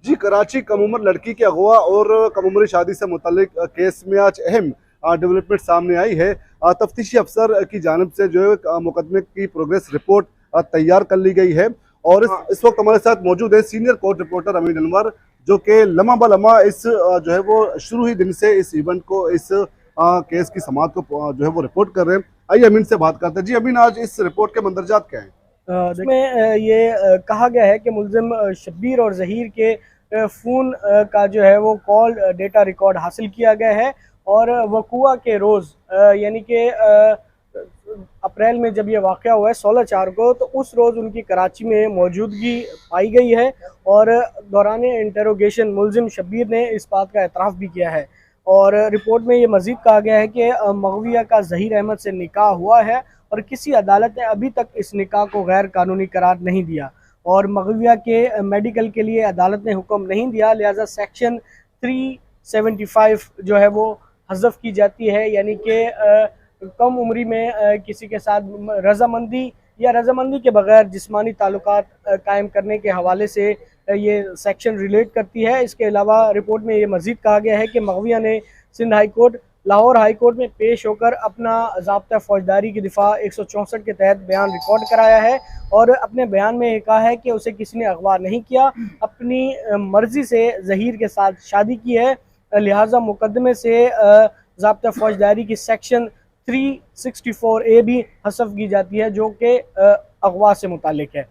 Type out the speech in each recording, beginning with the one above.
जी, कराची कम उम्र लड़की के अगवा और कम उम्री शादी से मुतल्लिक केस में आज अहम डेवलपमेंट सामने आई है। तफ्तीशी अफसर की जानिब से जो है मुकदमे की प्रोग्रेस रिपोर्ट तैयार कर ली गई है और इस वक्त हमारे साथ मौजूद है सीनियर कोर्ट रिपोर्टर अमीन अनवर, जो कि लम्हा ब लम्हा इस जो है वो शुरू ही दिन से इस इवेंट को, इस केस की समाअत को जो है वो रिपोर्ट कर रहे हैं। आइए अमीन से बात करते हैं। जी अमीन, आज इस रिपोर्ट के मंदरजात क्या हैं? इसमें ये कहा गया है कि मुल्जिम शब्बीर और जहीर के फ़ोन का जो है वो कॉल डेटा रिकॉर्ड हासिल किया गया है और वक़ुआ के रोज़ यानी कि अप्रैल में जब ये वाक़या हुआ है 16/4 को, तो उस रोज़ उनकी कराची में मौजूदगी पाई गई है और दौरान इंटरोगेशन मुल्जिम शब्बीर ने इस बात का एतराफ़ भी किया है। और रिपोर्ट में ये मज़ीद कहा गया है कि मगविया का ज़हीर अहमद से निकाह हुआ है और किसी अदालत ने अभी तक इस निकाह को गैर कानूनी करार नहीं दिया और मगविया के मेडिकल के लिए अदालत ने हुक्म नहीं दिया, लिहाजा सेक्शन 375 जो है वो हज़फ की जाती है। यानी कि कम उम्री में किसी के साथ रजामंदी या रजामंदी के बगैर जिस्मानी ताल्लुकात कायम करने के हवाले से ये सेक्शन रिलेट करती है। इसके अलावा रिपोर्ट में ये मज़ीद कहा गया है कि मगविया ने Sindh high court, Lahore high court में पेश होकर अपना ज़ाब्ता फौजदारी की दिफा 164 के तहत बयान रिकॉर्ड कराया है और अपने बयान में ये कहा है कि उसे किसी ने अगवा नहीं किया, अपनी मर्ज़ी से ज़हीर के साथ शादी की है, लिहाजा मुकदमे से ज़ाब्ता फौजदारी की सेक्शन 364A भी हसफ की जाती है जो कि अगवा से मुतालिक है।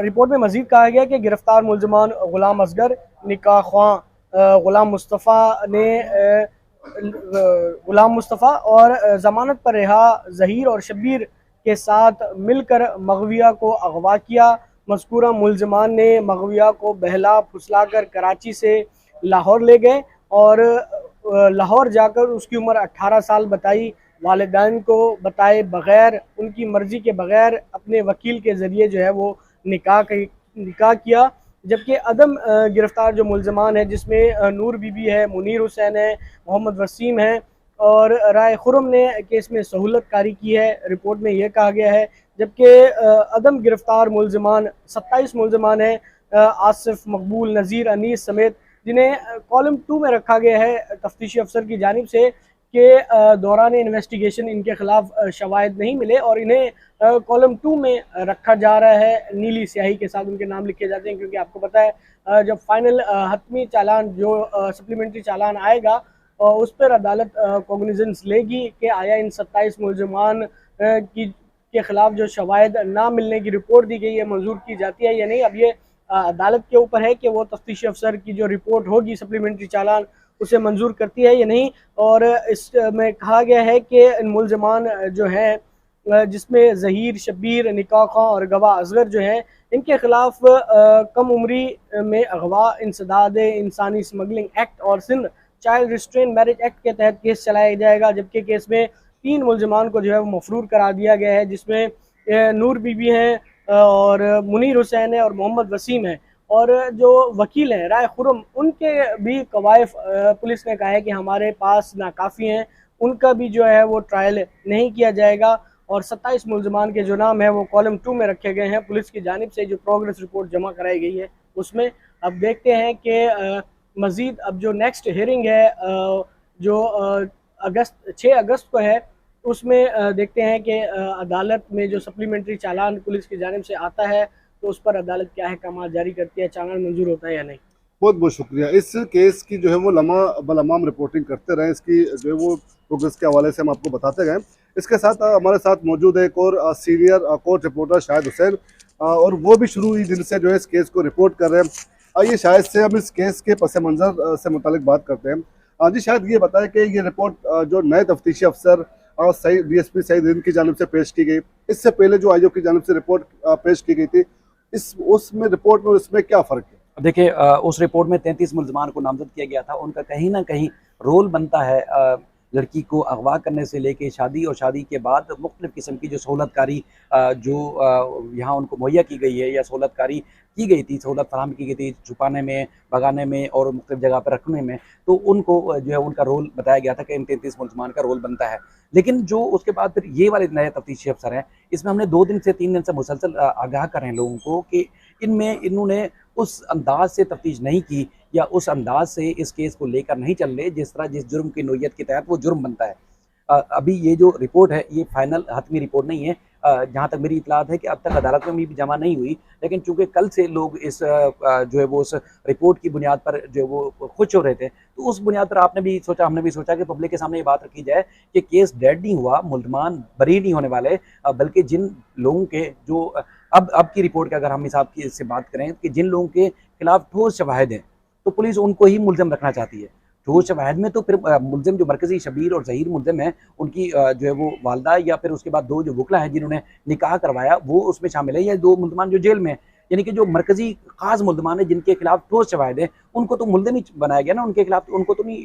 रिपोर्ट में मज़ीद कहा गया कि गिरफ्तार मुल्ज़िमान गुलाम असगर, निकाह ख्वां गुलाम मुस्तफ़ा ने गुलाम मुस्तफ़ा और ज़मानत पर रिहा ज़हीर और शब्बीर के साथ मिलकर मगविया को अगवा किया। मज़कूरा मुल्ज़िमान ने मगविया को बहला फुसलाकर कराची से लाहौर ले गए और लाहौर जाकर उसकी उम्र 18 साल बताई। वालिदैन को बताए बग़ैर, उनकी मर्ज़ी के बग़ैर अपने वकील के ज़रिए जो है वो निकाह किया। जबकि अदम गिरफ्तार जो मुल्ज़िमान है, जिसमें नूर बीबी है, मुनीर हुसैन है, मोहम्मद वसीम है और राय खुरम ने केस में सहूलत कारी की है, रिपोर्ट में यह कहा गया है। जबकि अदम गिरफ्तार मुल्ज़िमान 27 मुल्ज़िमान हैं, आसिफ, मकबूल, नज़ीर, अनीस समेत, जिन्हें कॉलम 2 में रखा गया है तफ्तीशी अफसर की जानिब से कि दौरान इन्वेस्टिगेशन इनके ख़िलाफ़ शवाहिद नहीं मिले और इन्हें कॉलम 2 में रखा जा रहा है। नीली स्याही के साथ उनके नाम लिखे जाते हैं, क्योंकि आपको पता है जब फाइनल हतमी चालान जो सप्लीमेंट्री चालान आएगा उस पर अदालत कॉग्निजेंस लेगी कि आया इन 27 मुल्ज़िमान के ख़िलाफ़ जो शवाहिद ना मिलने की रिपोर्ट दी गई है मंजूर की जाती है या नहीं। अब ये अदालत के ऊपर है कि वो तफ्तीशी अफसर की जो रिपोर्ट होगी सप्लीमेंट्री चालान उसे मंजूर करती है या नहीं। और इसमें कहा गया है कि मुल्ज़िमान जो हैं, जिसमें ज़हीर, शब्बीर, निकाह ख्वां और गवाह असगर जो हैं, इनके ख़िलाफ़ कम उम्री में अगवा, इंसदाद इंसानी स्मगलिंग एक्ट और Sindh child restraint marriage act के तहत केस चलाया जाएगा। जबकि केस में 3 मुल्ज़िमान को जो है वो मफरूर करार दिया गया है, जिसमें नूर बीबी हैं और मुनीर हुसैन है और मोहम्मद वसीम है। और जो वकील हैं राय खुरम, उनके भी कवायफ पुलिस ने कहा है कि हमारे पास नाकाफ़ी हैं, उनका भी जो है वो ट्रायल नहीं किया जाएगा। और 27 मुल्ज़िमान के जो नाम है वो कॉलम 2 में रखे गए हैं पुलिस की जानिब से, जो प्रोग्रेस रिपोर्ट जमा कराई गई है उसमें। अब देखते हैं कि मज़ीद अब जो नेक्स्ट हियरिंग है जो 6 अगस्त को है, उसमें देखते हैं कि अदालत में जो सप्लीमेंट्री चालान पुलिस की जानिब से आता है तो उस पर अदालत क्या अहकाम जारी करती है, चालान मंजूर होता है या नहीं। बहुत बहुत शुक्रिया। इस केस की जो है वो लम्हा ब लम्हा हम रिपोर्टिंग करते रहे, इसकी जो है वो प्रोग्रेस के हवाले से हम आपको बताते गए। इसके साथ हमारे साथ मौजूद है एक और senior court reporter Shahid Hussain, और वो भी शुरू ही दिन से जो है इस केस को रिपोर्ट कर रहे हैं। आइए शाहिद से हम इस केस के पस मंज़र से मुतालिक बात करते हैं। जी शाहिद, ये बताएं कि ये रिपोर्ट जो नए तफ्तीशी अफसर DSP सईद की जानिब से पेश की गई, इससे पहले जो IO की जानिब से रिपोर्ट पेश की गई थी, उसमें रिपोर्ट में इसमें क्या फ़र्क है? देखिए, उस रिपोर्ट में 33 मुल्ज़िमान को नामजद किया गया था। उनका कहीं ना कहीं रोल बनता है लड़की को अगवा करने से लेके शादी और शादी के बाद मुख्तलिफ़ किस्म की जो सहूलतकारी जो यहाँ उनको मुहैया की गई है या सहूलतकारी की गई थी, सहूलत फराहम की गई थी छुपाने में, भगाने में और मुख्तलिफ़ जगह पर रखने में, तो उनको जो है उनका रोल बताया गया था कि इन 33 मुल्ज़िमान का रोल बनता है। लेकिन जो उसके बाद फिर ये वाले नए तफ्तीशी अफसर हैं, इसमें हमने 2 दिन से 3 दिन से मुसलसल आगाह कर रहे हैं लोगों को कि इनमें इन्होंने उस अंदाज से तफ्तीश नहीं की या उस अंदाज से इस केस को लेकर नहीं चल रहे जिस तरह जिस जुर्म की नोयत के तहत वो जुर्म बनता है। अभी ये जो रिपोर्ट है ये फाइनल हतमी रिपोर्ट नहीं है। जहाँ तक मेरी इतलात है कि अब तक अदालत में भी जमा नहीं हुई, लेकिन चूंकि कल से लोग इस जो है वो उस रिपोर्ट की बुनियाद पर जो है वो खुश हो रहे थे, तो उस बुनियाद पर आपने भी सोचा, हमने भी सोचा कि पब्लिक के सामने ये बात रखी जाए कि केस डेड नहीं हुआ, मुल्ज़मान बरी नहीं होने वाले, बल्कि जिन लोगों के जो अब की रिपोर्ट के अगर हम हिसाब की इससे बात करें कि जिन लोगों के खिलाफ ठोस शवाहिद हैं तो पुलिस उनको ही मुल्ज़म रखना चाहती है। ठोस शवाहिद में तो फिर मुल्ज़िम जो मरकज़ी शबीर और ज़हीर मुल्ज़िम है उनकी जो है वो वालदा या फिर उसके बाद 2 जो वकला हैं जिन्होंने निकाह करवाया वो उसमें शामिल है, या 2 मुल्ज़मान जो जेल में हैं। यानी कि जो मरकज़ी ख़ास मुल्ज़मान है जिनके खिलाफ ठोस शवाहिद है उनको तो मुल्ज़िम ही बनाया गया ना, उनके खिलाफ उनको तो नहीं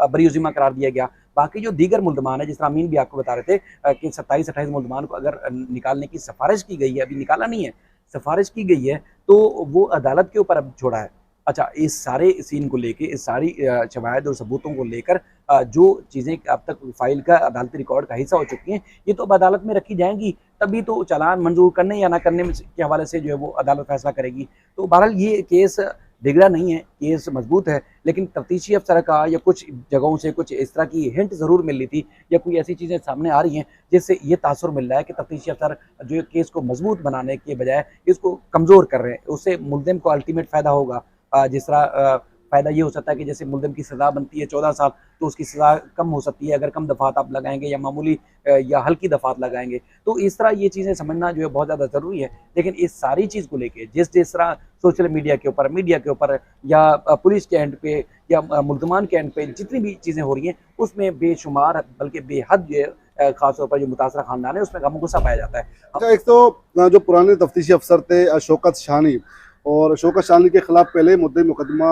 बरी ज़िम्मा करार दिया गया। बाकी जो दीगर मुल्ज़मान है, जिस तरह अमीन भी आपको बता रहे थे कि 27-28 मुल्ज़मान को अगर निकालने की सिफारिश की गई है, अभी निकाला नहीं है, सिफारिश की गई है, तो वो अदालत के ऊपर अब छोड़ा है। अच्छा, इस सारे सीन को लेके, इस सारी शवाहिद और सबूतों को लेकर जो चीज़ें अब तक फ़ाइल का अदालती रिकॉर्ड का हिस्सा हो चुकी हैं, ये तो अब अदालत में रखी जाएँगी, तभी तो चालान मंजूर करने या ना करने में के हवाले से जो है वो अदालत फ़ैसला करेगी। तो बहरहाल ये केस बिगड़ा नहीं है, केस मज़बूत है, लेकिन तफ्तीशी अफ़सर का या कुछ जगहों से कुछ इस तरह की हिंट ज़रूर मिल रही थी या कोई ऐसी चीज़ें सामने आ रही हैं, जिससे ये तासुर मिल रहा है कि तफ्तीशी अफ़सर जो केस को मज़बूत बनाने के बजाय इसको कमज़ोर कर रहे हैं। उससे मुल्ज़िम को अल्टीमेट फ़ायदा होगा। जिस तरह फ़ायदा ये हो सकता है कि जैसे मुल्ज़िम की सज़ा बनती है 14 साल, तो उसकी सज़ा कम हो सकती है अगर कम दफ़ात आप लगाएँगे या मामूली या हल्की दफ़ात लगाएँगे। तो इस तरह ये चीज़ें समझना जो है बहुत ज़्यादा ज़रूरी है। लेकिन इस सारी चीज़ को लेके जिस तरह सोशल मीडिया के ऊपर, मीडिया के ऊपर या पुलिस के एंड पे या मुल्ज़मान के एंड पे जितनी भी चीज़ें हो रही हैं, उसमें बेशुमार बल्कि बेहद जो है ख़ास तौर पर जो मुतासरा ख़ानदान है उसमें गम गुस्सा पाया जाता है। अच्छा, एक तो जो पुराने तफ्तीशी अफसर थे शौकत शानी, और शौकत शानी के खिलाफ पहले मुद्दई मुकदमा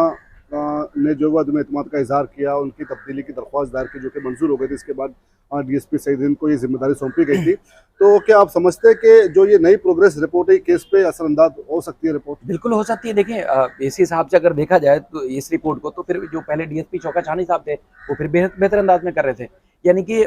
ने जो वो अदम एतमाद का इजहार किया, उनकी तब्दीली की दरख्वास्त दायर की जो कि मंजूर हो गई थी। इसके बाद DSP सईदीन को ये जिम्मेदारी सौंपी गई थी। तो क्या आप समझते हैं कि जो ये नई प्रोग्रेस रिपोर्ट है केस पे असरअंदाज हो सकती है रिपोर्ट? बिल्कुल हो सकती है। देखिए इस हिसाब से अगर देखा जाए तो इस रिपोर्ट को तो फिर जो पहले DSP शौकत शानी साहब थे वो फिर बेहतर अंदाज में कर रहे थे। यानी कि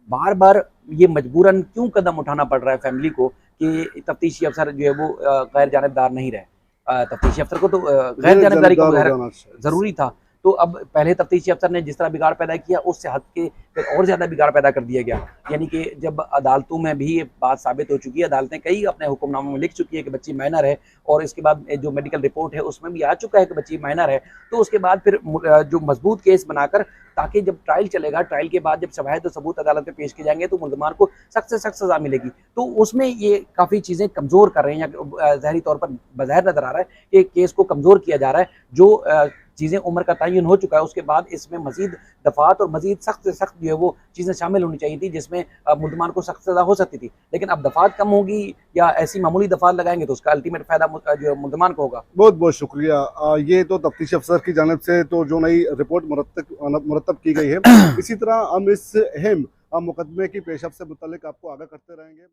बार-बार ये मजबूरन क्यों कदम उठाना पड़ रहा है फैमिली को कि तफ्तीशी अफसर जो है वो गैर जानिबदार नहीं रहे। तफ्तीशी अफसर को तो गैर जानिबदारी का मुज़ाहरा ज़रूरी था। तो अब पहले तफ्तीशी अफसर ने जिस तरह बिगाड़ पैदा किया उससे हट के फिर और ज़्यादा बिगाड़ पैदा कर दिया गया। यानी कि जब अदालतों में भी ये बात साबित हो चुकी है, अदालतें कई अपने हुक्मनामों में लिख चुकी है कि बच्ची माइनर है, और इसके बाद जो मेडिकल रिपोर्ट है उसमें भी आ चुका है कि बच्ची माइनर है। तो उसके बाद फिर जो मजबूत केस बनाकर, ताकि जब ट्रायल चलेगा, ट्रायल के बाद जब शवाहिद और सबूत अदालत में पेश किए जाएंगे तो मुल्ज़मान को सख्त से सख्त सज़ा मिलेगी। तो उसमें ये काफ़ी चीज़ें कमज़ोर कर रहे हैं या ज़ाहिरी तौर पर बज़ाहिर नज़र आ रहा है कि केस को कमज़ोर किया जा रहा है। जो चीज़ें उम्र का तयन हो चुका है उसके बाद इसमें मज़ीद दफ़ात और मज़ीद सख्त से सख्त जो है वो चीज़ें शामिल होनी चाहिए थी, जिसमें मुल्ज़मान को सख्त सज़ा हो सकती थी। लेकिन अब दफ़ात कम होगी या ऐसी मामूली दफ़ात लगाएंगे तो उसका अल्टीमेट फ़ायदा जो है मुल्ज़मान को होगा। बहुत बहुत शुक्रिया। ये तो तफ्तीशी अफसर की जानिब से तो जो नई रिपोर्ट मुरतब की गई है, इसी तरह हम इस अहम मुकदमे की पेशरफ से मुतल्लिक आपको आगाह करते रहेंगे।